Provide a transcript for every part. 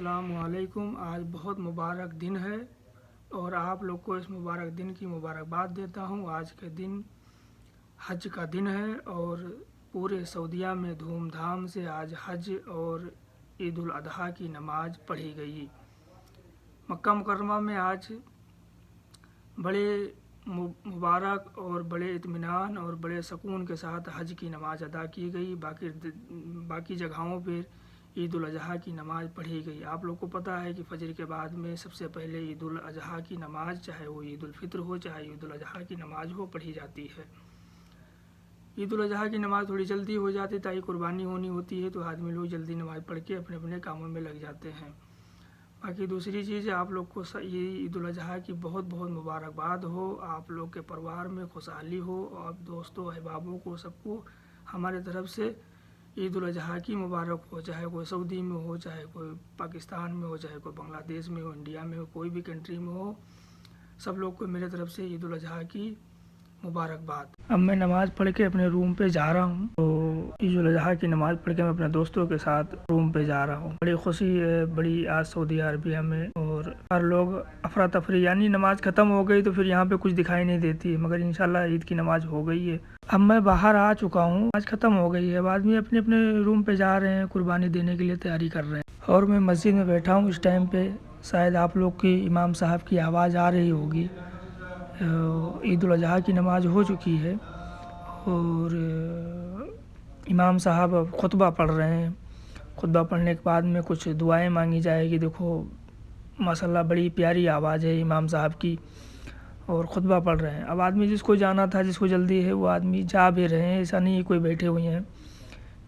السلام علیکم۔ آج بہت مبارک دن ہے اور آپ لوگ کو اس مبارک دن کی مبارکباد دیتا ہوں۔ آج کے دن حج کا دن ہے اور پورے سعودیہ میں دھوم دھام سے آج حج اور عید الاضحیٰ کی نماز پڑھی گئی۔ مکہ مکرمہ میں آج بڑے مبارک اور بڑے اطمینان اور بڑے سکون کے ساتھ حج کی نماز ادا کی گئی۔ باقی جگہوں پہ عید الاضحیٰ کی نماز پڑھی گئی۔ آپ لوگ کو پتہ ہے کہ فجر کے بعد میں سب سے پہلے عید الاضحیٰ کی نماز، چاہے وہ عید الفطر ہو چاہے عید الاضحیٰ کی نماز ہو، پڑھی جاتی ہے۔ عید الاضحیٰ کی نماز تھوڑی جلدی ہو جاتی ہے تاکہ قربانی ہونی ہوتی ہے، تو آدمی لوگ جلدی نماز پڑھ کے اپنے اپنے کاموں میں لگ جاتے ہیں۔ باقی دوسری چیز ہے، آپ لوگ کو یہ عید الاضحیٰ کی بہت بہت مبارکباد ہو۔ آپ لوگ کے پریوار میں خوشحالی ہو اور دوستوں احبابوں کو سب کو ہمارے طرف سے عید الاضحیٰ کی مبارک ہو، چاہے کوئی سعودی میں ہو، چاہے کوئی پاکستان میں ہو، چاہے کوئی بنگلہ دیش میں ہو، انڈیا میں ہو، کوئی بھی کنٹری میں ہو، سب لوگ کو میرے طرف سے عید الاضحیٰ کی مبارکباد۔ اب میں نماز پڑھ کے اپنے روم پہ جا رہا ہوں، تو عید الاضحیٰ کی نماز پڑھ کے میں اپنے دوستوں کے ساتھ روم پہ جا رہا ہوں۔ بڑی خوشی ہے، بڑی آج سعودی عربیہ میں، اور ہر لوگ افراتفری، یعنی نماز ختم ہو گئی تو پھر یہاں پہ کچھ دکھائی نہیں دیتی، مگر انشاءاللہ عید کی نماز ہو گئی ہے۔ اب میں باہر آ چکا ہوں، آج ختم ہو گئی ہے، اب آدمی اپنے اپنے روم پہ جا رہے ہیں، قربانی دینے کے لیے تیاری کر رہے ہیں، اور میں مسجد میں بیٹھا ہوں اس ٹائم پہ۔ شاید آپ لوگ کی امام صاحب کی آواز آ رہی ہوگی۔ عید الاضحیٰ کی نماز ہو چکی ہے اور امام صاحب خطبہ پڑھ رہے ہیں۔ خطبہ پڑھنے کے بعد میں کچھ دعائیں مانگی جائے گی۔ دیکھو ماشاءاللہ بڑی پیاری آواز ہے امام صاحب کی، اور خطبہ پڑھ رہے ہیں۔ اب آدمی جس کو جانا تھا، جس کو جلدی ہے، وہ آدمی جا بھی رہے ہیں، ایسا نہیں کوئی بیٹھے ہوئے ہیں۔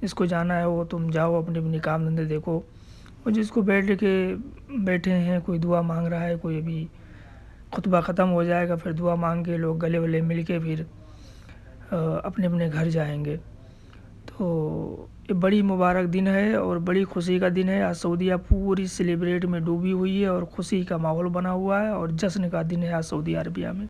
جس کو جانا ہے وہ تم جاؤ، اپنے اپنے کام دھندے دیکھو، اور جس کو بیٹھے ہیں، کوئی دعا مانگ رہا ہے، کوئی ابھی خطبہ ختم ہو جائے گا پھر دعا مانگ کے لوگ گلے ولے مل کے پھر اپنے اپنے گھر جائیں گے۔ تو یہ بڑی مبارک دن ہے اور بڑی خوشی کا دن ہے۔ آج سعودیہ پوری سیلیبریٹ میں ڈوبی ہوئی ہے اور خوشی کا ماحول بنا ہوا ہے، اور جشن کا دن ہے آج سعودی عربیہ میں۔